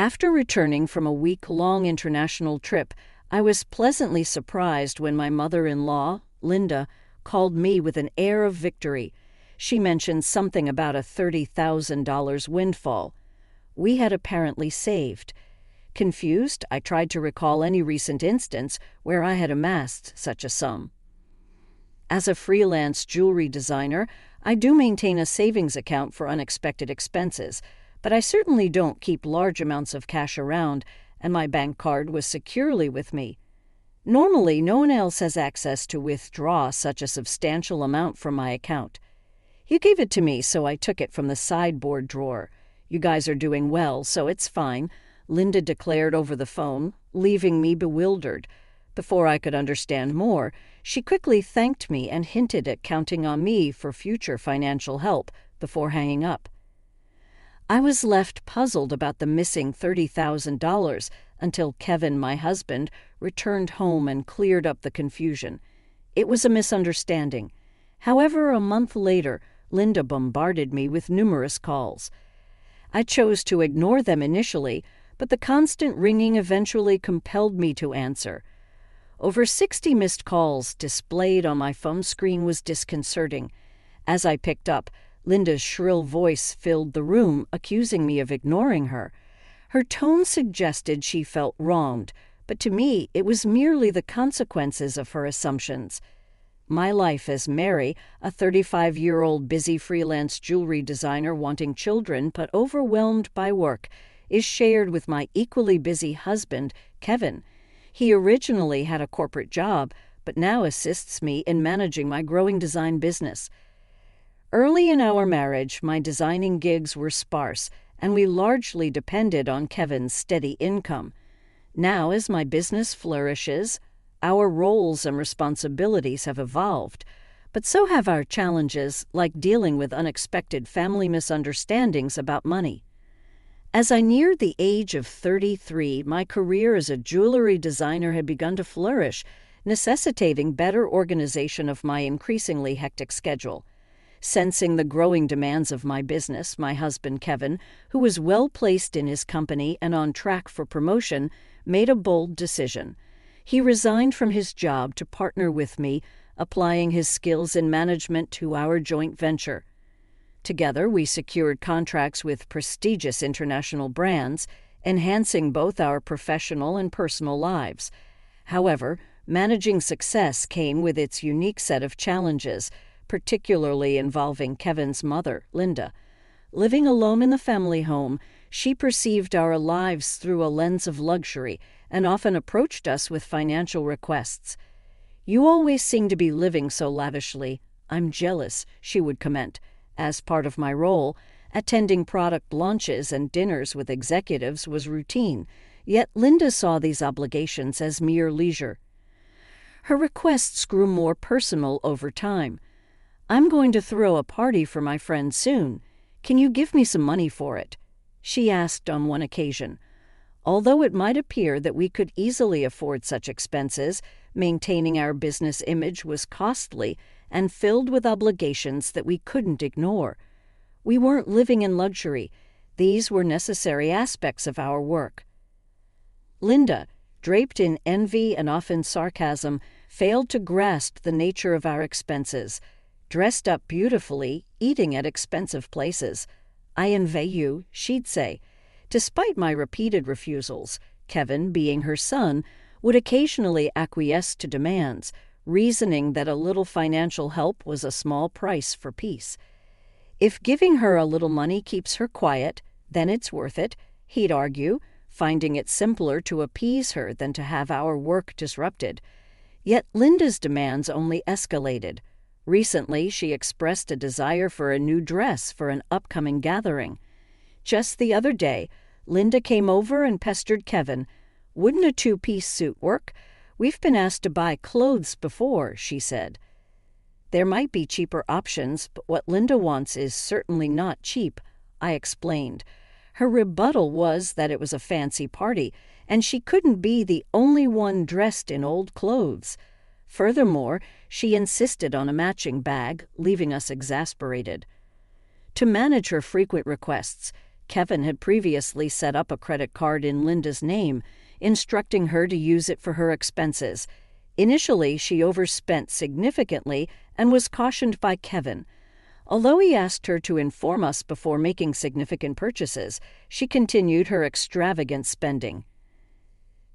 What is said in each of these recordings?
After returning from a week-long international trip, I was pleasantly surprised when my mother-in-law, Linda, called me with an air of victory. She mentioned something about a $30,000 windfall. We had apparently saved. Confused, I tried to recall any recent instance where I had amassed such a sum. As a freelance jewelry designer, I do maintain a savings account for unexpected expenses, but I certainly don't keep large amounts of cash around, and my bank card was securely with me. Normally, no one else has access to withdraw such a substantial amount from my account. You gave it to me, so I took it from the sideboard drawer. You guys are doing well, so it's fine, Linda declared over the phone, leaving me bewildered. Before I could understand more, she quickly thanked me and hinted at counting on me for future financial help before hanging up. I was left puzzled about the missing $30,000 until Kevin, my husband, returned home and cleared up the confusion. It was a misunderstanding. However, a month later, Linda bombarded me with numerous calls. I chose to ignore them initially, but the constant ringing eventually compelled me to answer. Over 60 missed calls displayed on my phone screen was disconcerting. As I picked up, Linda's shrill voice filled the room, accusing me of ignoring her. Her tone suggested she felt wronged, but to me it was merely the consequences of her assumptions. My life as Mary, a 35-year-old busy freelance jewelry designer wanting children but overwhelmed by work, is shared with my equally busy husband, Kevin. He originally had a corporate job, but now assists me in managing my growing design business. Early in our marriage, my designing gigs were sparse, and we largely depended on Kevin's steady income. Now, as my business flourishes, our roles and responsibilities have evolved, but so have our challenges, like dealing with unexpected family misunderstandings about money. As I neared the age of 33, my career as a jewelry designer had begun to flourish, necessitating better organization of my increasingly hectic schedule. Sensing the growing demands of my business, my husband Kevin, who was well-placed in his company and on track for promotion, made a bold decision. He resigned from his job to partner with me, applying his skills in management to our joint venture. Together, we secured contracts with prestigious international brands, enhancing both our professional and personal lives. However, managing success came with its unique set of challenges, particularly involving Kevin's mother, Linda. Living alone in the family home, she perceived our lives through a lens of luxury and often approached us with financial requests. "You always seem to be living so lavishly. I'm jealous," she would comment. As part of my role, attending product launches and dinners with executives was routine, yet Linda saw these obligations as mere leisure. Her requests grew more personal over time. "I'm going to throw a party for my friend soon. Can you give me some money for it?" she asked on one occasion. Although it might appear that we could easily afford such expenses, maintaining our business image was costly and filled with obligations that we couldn't ignore. We weren't living in luxury. These were necessary aspects of our work. Linda, draped in envy and often sarcasm, failed to grasp the nature of our expenses. Dressed up beautifully, eating at expensive places. "I envy you," she'd say. Despite my repeated refusals, Kevin, being her son, would occasionally acquiesce to demands, reasoning that a little financial help was a small price for peace. "If giving her a little money keeps her quiet, then it's worth it," he'd argue, finding it simpler to appease her than to have our work disrupted. Yet Linda's demands only escalated. Recently, she expressed a desire for a new dress for an upcoming gathering. Just the other day, Linda came over and pestered Kevin. "Wouldn't a two-piece suit work? We've been asked to buy clothes before," she said. "There might be cheaper options, but what Linda wants is certainly not cheap," I explained. Her rebuttal was that it was a fancy party, and she couldn't be the only one dressed in old clothes. Furthermore, she insisted on a matching bag, leaving us exasperated. To manage her frequent requests, Kevin had previously set up a credit card in Linda's name, instructing her to use it for her expenses. Initially, she overspent significantly and was cautioned by Kevin. Although he asked her to inform us before making significant purchases, she continued her extravagant spending.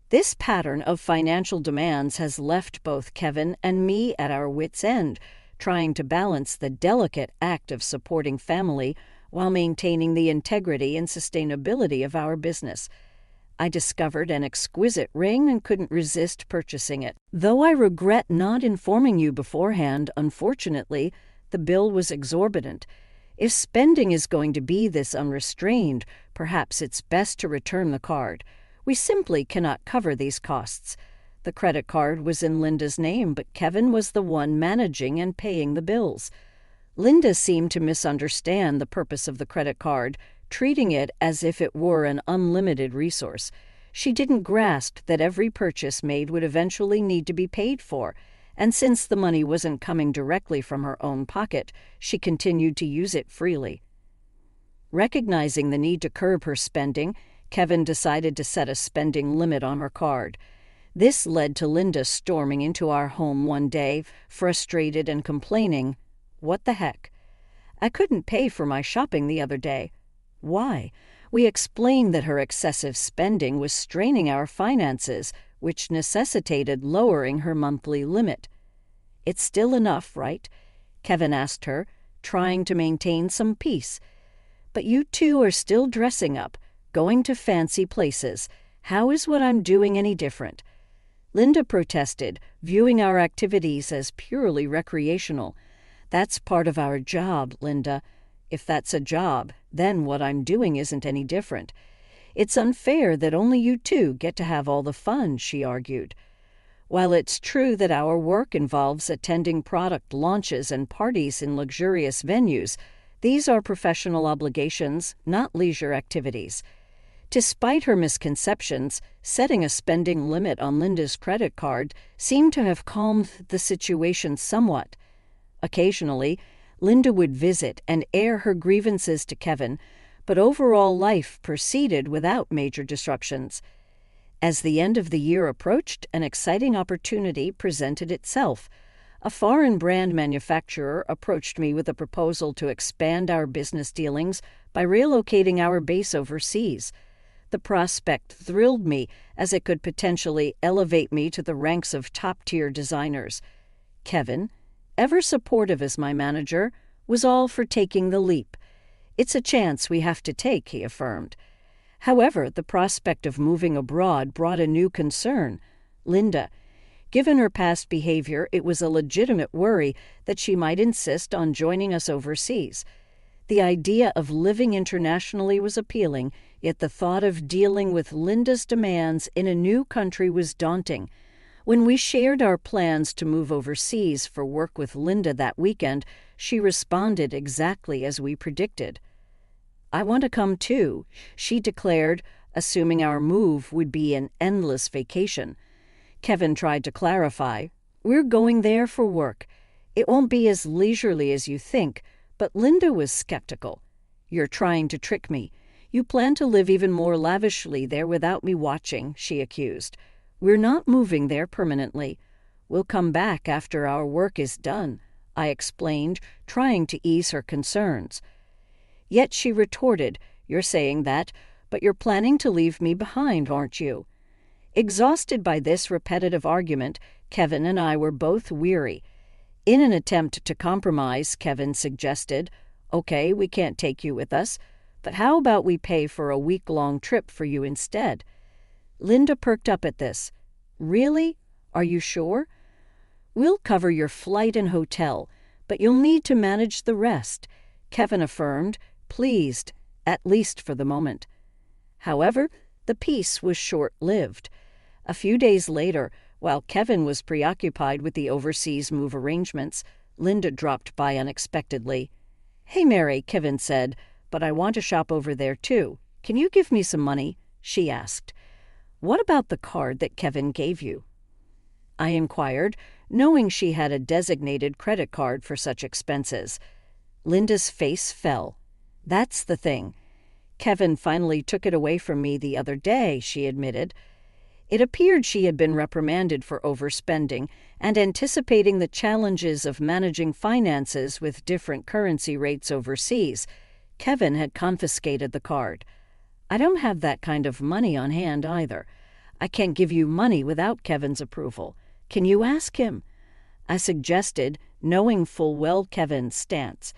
This pattern of financial demands has left both Kevin and me at our wits' end, trying to balance the delicate act of supporting family while maintaining the integrity and sustainability of our business. I discovered an exquisite ring and couldn't resist purchasing it. Though I regret not informing you beforehand, unfortunately, the bill was exorbitant. If spending is going to be this unrestrained, perhaps it's best to return the card. We simply cannot cover these costs. The credit card was in Linda's name, but Kevin was the one managing and paying the bills. Linda seemed to misunderstand the purpose of the credit card, treating it as if it were an unlimited resource. She didn't grasp that every purchase made would eventually need to be paid for, and since the money wasn't coming directly from her own pocket, she continued to use it freely. Recognizing the need to curb her spending, Kevin decided to set a spending limit on her card. This led to Linda storming into our home one day, frustrated and complaining, "What the heck? I couldn't pay for my shopping the other day." Why? We explained that her excessive spending was straining our finances, which necessitated lowering her monthly limit. "It's still enough, right?" Kevin asked her, trying to maintain some peace. "But you two are still dressing up, going to fancy places. How is what I'm doing any different?" Linda protested, viewing our activities as purely recreational. "That's part of our job, Linda. If that's a job, then what I'm doing isn't any different. It's unfair that only you two get to have all the fun," she argued. While it's true that our work involves attending product launches and parties in luxurious venues, these are professional obligations, not leisure activities. Despite her misconceptions, setting a spending limit on Linda's credit card seemed to have calmed the situation somewhat. Occasionally, Linda would visit and air her grievances to Kevin, but overall life proceeded without major disruptions. As the end of the year approached, an exciting opportunity presented itself. A foreign brand manufacturer approached me with a proposal to expand our business dealings by relocating our base overseas. The prospect thrilled me, as it could potentially elevate me to the ranks of top-tier designers. Kevin, ever supportive as my manager, was all for taking the leap. "It's a chance we have to take," he affirmed. However, the prospect of moving abroad brought a new concern. Linda. Given her past behavior, it was a legitimate worry that she might insist on joining us overseas. The idea of living internationally was appealing, yet the thought of dealing with Linda's demands in a new country was daunting. When we shared our plans to move overseas for work with Linda that weekend, she responded exactly as we predicted. "I want to come too," she declared, assuming our move would be an endless vacation. Kevin tried to clarify. "We're going there for work. It won't be as leisurely as you think," but Linda was skeptical. "You're trying to trick me. You plan to live even more lavishly there without me watching," she accused. "We're not moving there permanently. We'll come back after our work is done," I explained, trying to ease her concerns. Yet she retorted, "You're saying that, but you're planning to leave me behind, aren't you?" Exhausted by this repetitive argument, Kevin and I were both weary. In an attempt to compromise, Kevin suggested, "Okay, we can't take you with us, but how about we pay for a week-long trip for you instead?" Linda perked up at this. "Really? Are you sure?" "We'll cover your flight and hotel, but you'll need to manage the rest," Kevin affirmed, pleased, at least for the moment. However, the peace was short-lived. A few days later, while Kevin was preoccupied with the overseas move arrangements, Linda dropped by unexpectedly. "Hey, Mary," Kevin said, "but I want to shop over there too. Can you give me some money?" she asked. "What about the card that Kevin gave you?" I inquired, knowing she had a designated credit card for such expenses. Linda's face fell. "That's the thing. Kevin finally took it away from me the other day, she admitted. It appeared she had been reprimanded for overspending and anticipating the challenges of managing finances with different currency rates overseas. Kevin had confiscated the card. I don't have that kind of money on hand either. I can't give you money without Kevin's approval. Can you ask him? I suggested, knowing full well Kevin's stance.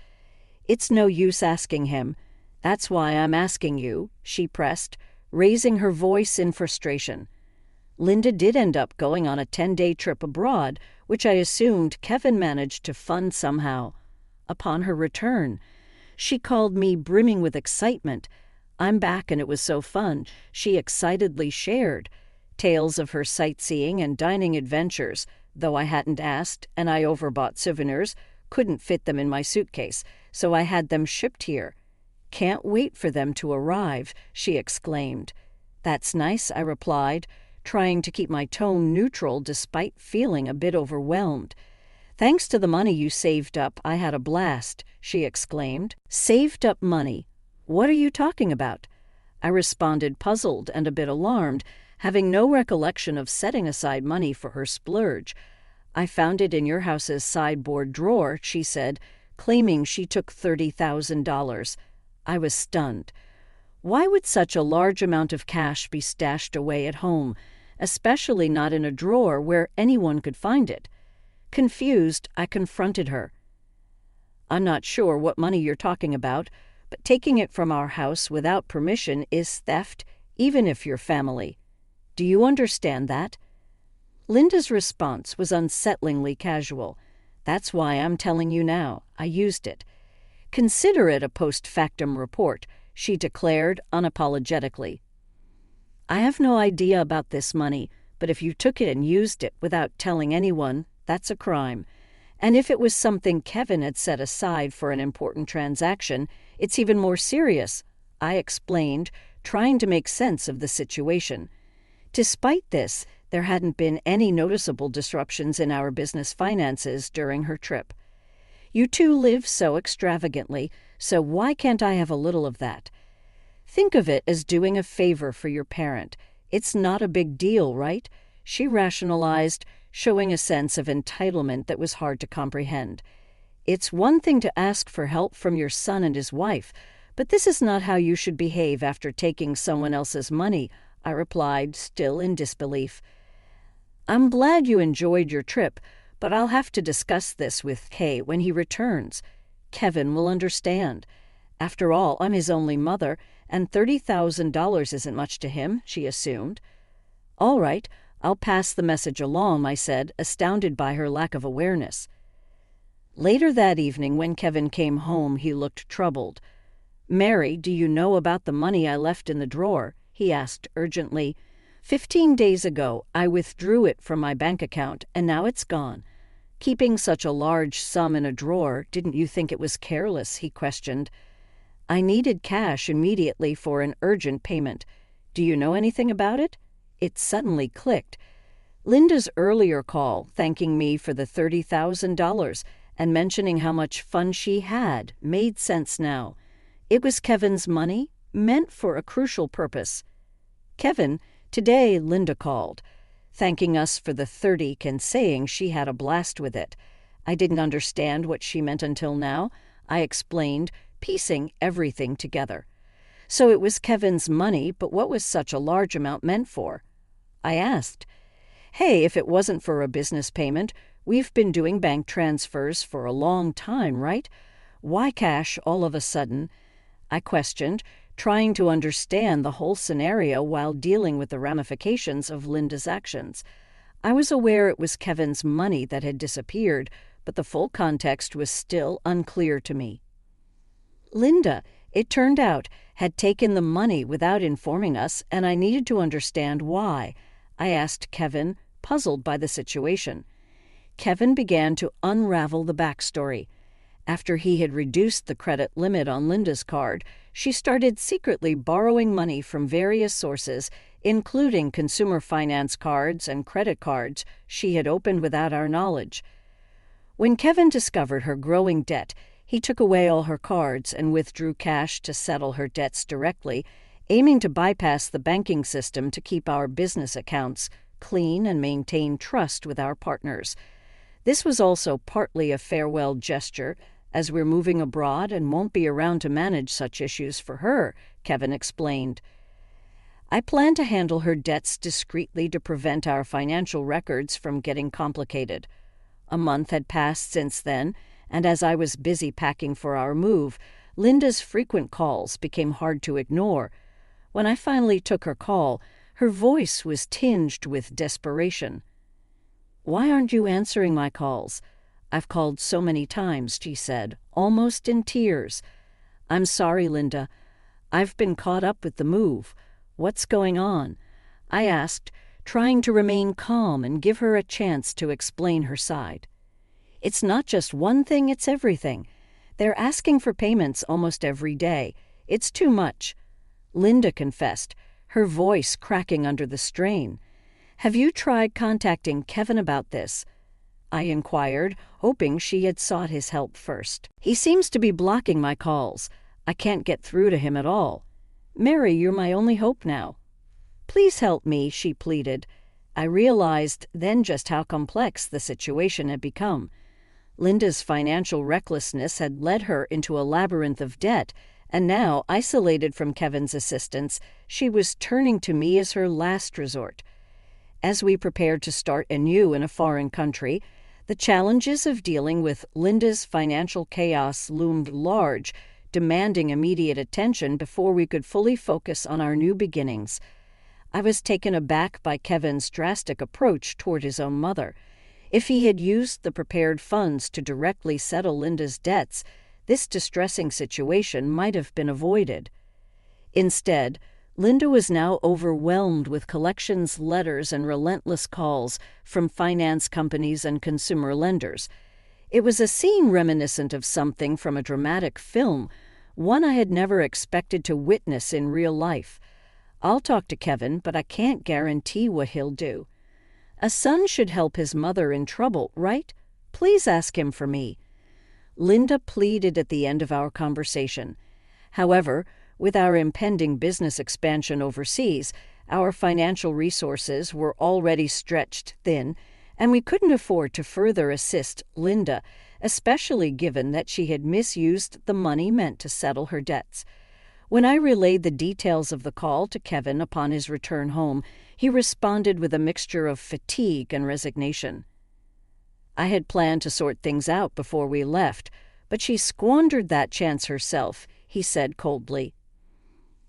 It's no use asking him. That's why I'm asking you, she pressed, raising her voice in frustration. Linda did end up going on a 10-day trip abroad, which I assumed Kevin managed to fund somehow. Upon her return, she called me brimming with excitement. I'm back and it was so fun, she excitedly shared. Tales of her sightseeing and dining adventures, though I hadn't asked and I overbought souvenirs, couldn't fit them in my suitcase, so I had them shipped here. Can't wait for them to arrive, she exclaimed. That's nice, I replied, trying to keep my tone neutral despite feeling a bit overwhelmed. Thanks to the money you saved up, I had a blast, she exclaimed. Saved up money? What are you talking about? I responded, puzzled and a bit alarmed, having no recollection of setting aside money for her splurge. I found it in your house's sideboard drawer, she said, claiming she took $30,000. I was stunned. Why would such a large amount of cash be stashed away at home, especially not in a drawer where anyone could find it? Confused, I confronted her. I'm not sure what money you're talking about, but taking it from our house without permission is theft, even if you're family. Do you understand that? Linda's response was unsettlingly casual. That's why I'm telling you now. I used it. Consider it a post-factum report, she declared unapologetically. I have no idea about this money, but if you took it and used it without telling anyone, that's a crime. And if it was something Kevin had set aside for an important transaction, it's even more serious, I explained, trying to make sense of the situation. Despite this, there hadn't been any noticeable disruptions in our business finances during her trip. You two live so extravagantly, so why can't I have a little of that? Think of it as doing a favor for your parent. It's not a big deal, right? She rationalized, showing a sense of entitlement that was hard to comprehend. It's one thing to ask for help from your son and his wife, but this is not how you should behave after taking someone else's money, I replied, still in disbelief. I'm glad you enjoyed your trip, but I'll have to discuss this with Kay when he returns. Kevin will understand. After all, I'm his only mother, and $30,000 isn't much to him, she assumed. All right, I'll pass the message along, I said, astounded by her lack of awareness. Later that evening, when Kevin came home, he looked troubled. Mary, do you know about the money I left in the drawer? He asked urgently. 15 days ago, I withdrew it from my bank account, and now it's gone. Keeping such a large sum in a drawer, didn't you think it was careless? He questioned. I needed cash immediately for an urgent payment. Do you know anything about it? It suddenly clicked. Linda's earlier call, thanking me for the $30,000 and mentioning how much fun she had, made sense now. It was Kevin's money, meant for a crucial purpose. Kevin, today Linda called, thanking us for the $30,000 and saying she had a blast with it. I didn't understand what she meant until now. I explained, piecing everything together. So it was Kevin's money, but what was such a large amount meant for? I asked. Hey, if it wasn't for a business payment, we've been doing bank transfers for a long time, right? Why cash all of a sudden? I questioned, trying to understand the whole scenario while dealing with the ramifications of Linda's actions. I was aware it was Kevin's money that had disappeared, but the full context was still unclear to me. Linda, it turned out, had taken the money without informing us, and I needed to understand why. I asked Kevin, puzzled by the situation. Kevin began to unravel the backstory. After he had reduced the credit limit on Linda's card, she started secretly borrowing money from various sources, including consumer finance cards and credit cards she had opened without our knowledge. When Kevin discovered her growing debt, He took away all her cards and withdrew cash to settle her debts directly, aiming to bypass the banking system to keep our business accounts clean and maintain trust with our partners. This was also partly a farewell gesture, as we're moving abroad and won't be around to manage such issues for her, Kevin explained. I plan to handle her debts discreetly to prevent our financial records from getting complicated. A month had passed since then, and as I was busy packing for our move, Linda's frequent calls became hard to ignore. When I finally took her call, her voice was tinged with desperation. "Why aren't you answering my calls? I've called so many times," she said, almost in tears. "I'm sorry, Linda. I've been caught up with the move. What's going on?" I asked, trying to remain calm and give her a chance to explain her side. "It's not just one thing, it's everything. They're asking for payments almost every day. It's too much," Linda confessed, her voice cracking under the strain. "Have you tried contacting Kevin about this?" I inquired, hoping she had sought his help first. "He seems to be blocking my calls. I can't get through to him at all. Mary, you're my only hope now." "Please help me," she pleaded. I realized then just how complex the situation had become. Linda's financial recklessness had led her into a labyrinth of debt, and now, isolated from Kevin's assistance, she was turning to me as her last resort. As we prepared to start anew in a foreign country, the challenges of dealing with Linda's financial chaos loomed large, demanding immediate attention before we could fully focus on our new beginnings. I was taken aback by Kevin's drastic approach toward his own mother. If he had used the prepared funds to directly settle Linda's debts, this distressing situation might have been avoided. Instead, Linda was now overwhelmed with collections, letters, and relentless calls from finance companies and consumer lenders. It was a scene reminiscent of something from a dramatic film, one I had never expected to witness in real life. I'll talk to Kevin, but I can't guarantee what he'll do. A son should help his mother in trouble, right? Please ask him for me. Linda pleaded at the end of our conversation. However, with our impending business expansion overseas, our financial resources were already stretched thin, and we couldn't afford to further assist Linda, especially given that she had misused the money meant to settle her debts. When I relayed the details of the call to Kevin upon his return home, he responded with a mixture of fatigue and resignation. I had planned to sort things out before we left, but she squandered that chance herself, he said coldly.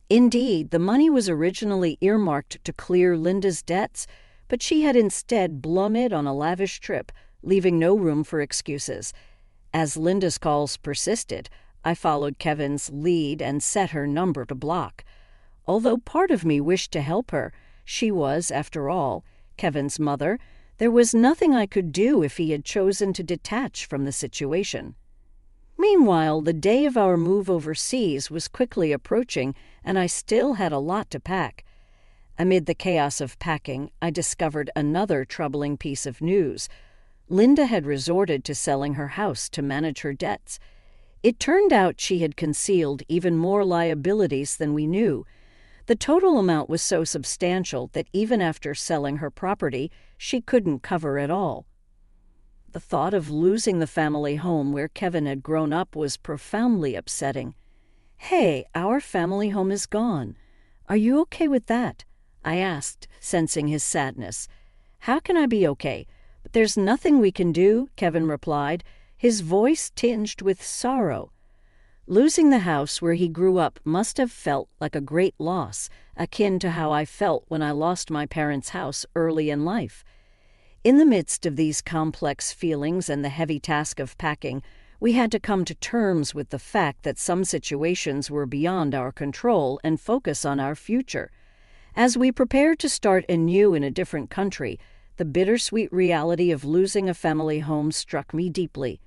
Indeed, the money was originally earmarked to clear Linda's debts, but she had instead blown it on a lavish trip, leaving no room for excuses. As Linda's calls persisted, I followed Kevin's lead and set her number to block. Although part of me wished to help her, she was, after all, Kevin's mother. There was nothing I could do if he had chosen to detach from the situation. Meanwhile, the day of our move overseas was quickly approaching, and I still had a lot to pack. Amid the chaos of packing, I discovered another troubling piece of news. Linda had resorted to selling her house to manage her debts. It turned out she had concealed even more liabilities than we knew. The total amount was so substantial that even after selling her property, she couldn't cover it all. The thought of losing the family home where Kevin had grown up was profoundly upsetting. "Hey, our family home is gone. Are you okay with that?" I asked, sensing his sadness. "How can I be okay? But there's nothing we can do," Kevin replied, his voice tinged with sorrow. Losing the house where he grew up must have felt like a great loss, akin to how I felt when I lost my parents' house early in life. In the midst of these complex feelings and the heavy task of packing, we had to come to terms with the fact that some situations were beyond our control and focus on our future. As we prepared to start anew in a different country, the bittersweet reality of losing a family home struck me deeply.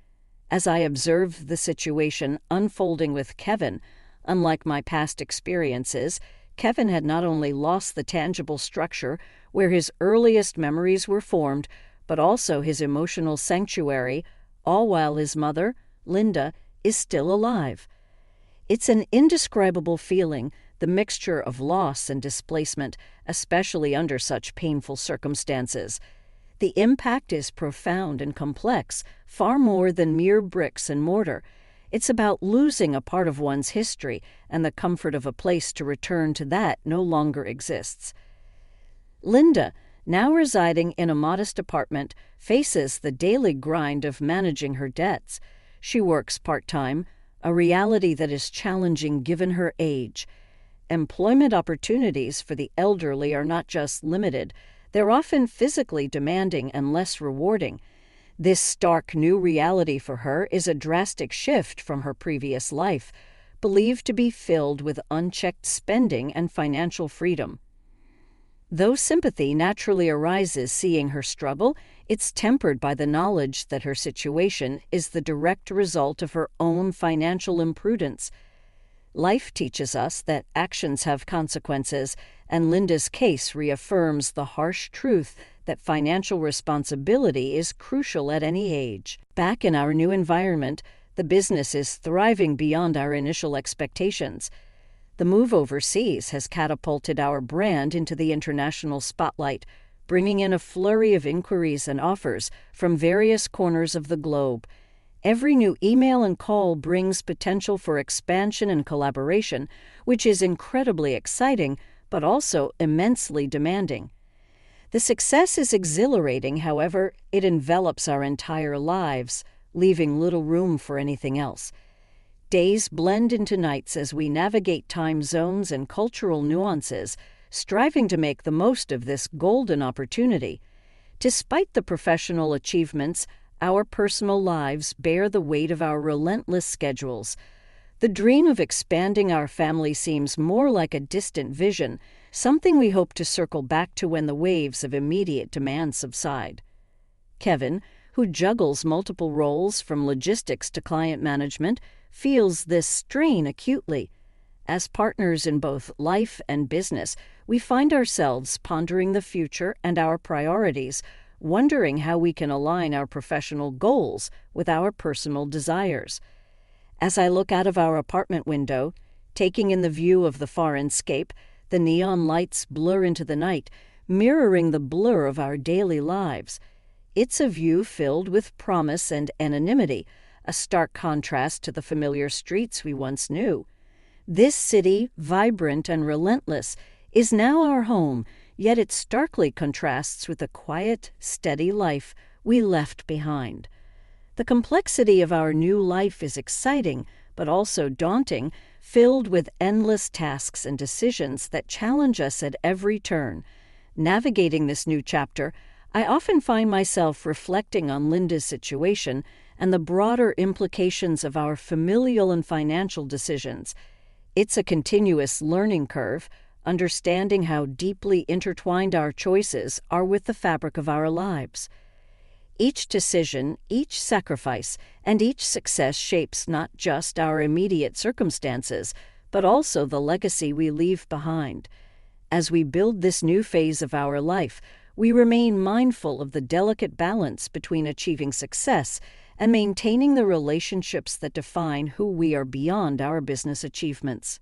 As I observed the situation unfolding with Kevin, unlike my past experiences, Kevin had not only lost the tangible structure where his earliest memories were formed, but also his emotional sanctuary, all while his mother, Linda, is still alive. It's an indescribable feeling, the mixture of loss and displacement, especially under such painful circumstances. The impact is profound and complex, far more than mere bricks and mortar. It's about losing a part of one's history, and the comfort of a place to return to that no longer exists. Linda, now residing in a modest apartment, faces the daily grind of managing her debts. She works part-time, a reality that is challenging given her age. Employment opportunities for the elderly are not just limited, they're often physically demanding and less rewarding. This stark new reality for her is a drastic shift from her previous life, believed to be filled with unchecked spending and financial freedom. Though sympathy naturally arises seeing her struggle, it's tempered by the knowledge that her situation is the direct result of her own financial imprudence. Life teaches us that actions have consequences, and Linda's case reaffirms the harsh truth that financial responsibility is crucial at any age. Back in our new environment, the business is thriving beyond our initial expectations. The move overseas has catapulted our brand into the international spotlight, bringing in a flurry of inquiries and offers from various corners of the globe. Every new email and call brings potential for expansion and collaboration, which is incredibly exciting, but also immensely demanding. The success is exhilarating, however, it envelops our entire lives, leaving little room for anything else. Days blend into nights as we navigate time zones and cultural nuances, striving to make the most of this golden opportunity. Despite the professional achievements, our personal lives bear the weight of our relentless schedules. The dream of expanding our family seems more like a distant vision, something we hope to circle back to when the waves of immediate demand subside. Kevin, who juggles multiple roles from logistics to client management, feels this strain acutely. As partners in both life and business, we find ourselves pondering the future and our priorities, wondering how we can align our professional goals with our personal desires. As I look out of our apartment window, taking in the view of the farscape, the neon lights blur into the night, mirroring the blur of our daily lives. It's a view filled with promise and anonymity, a stark contrast to the familiar streets we once knew. This city, vibrant and relentless, is now our home, yet it starkly contrasts with the quiet, steady life we left behind. The complexity of our new life is exciting, but also daunting, filled with endless tasks and decisions that challenge us at every turn. Navigating this new chapter, I often find myself reflecting on Linda's situation and the broader implications of our familial and financial decisions. It's a continuous learning curve, understanding how deeply intertwined our choices are with the fabric of our lives. Each decision, each sacrifice, and each success shapes not just our immediate circumstances, but also the legacy we leave behind. As we build this new phase of our life, we remain mindful of the delicate balance between achieving success and maintaining the relationships that define who we are beyond our business achievements.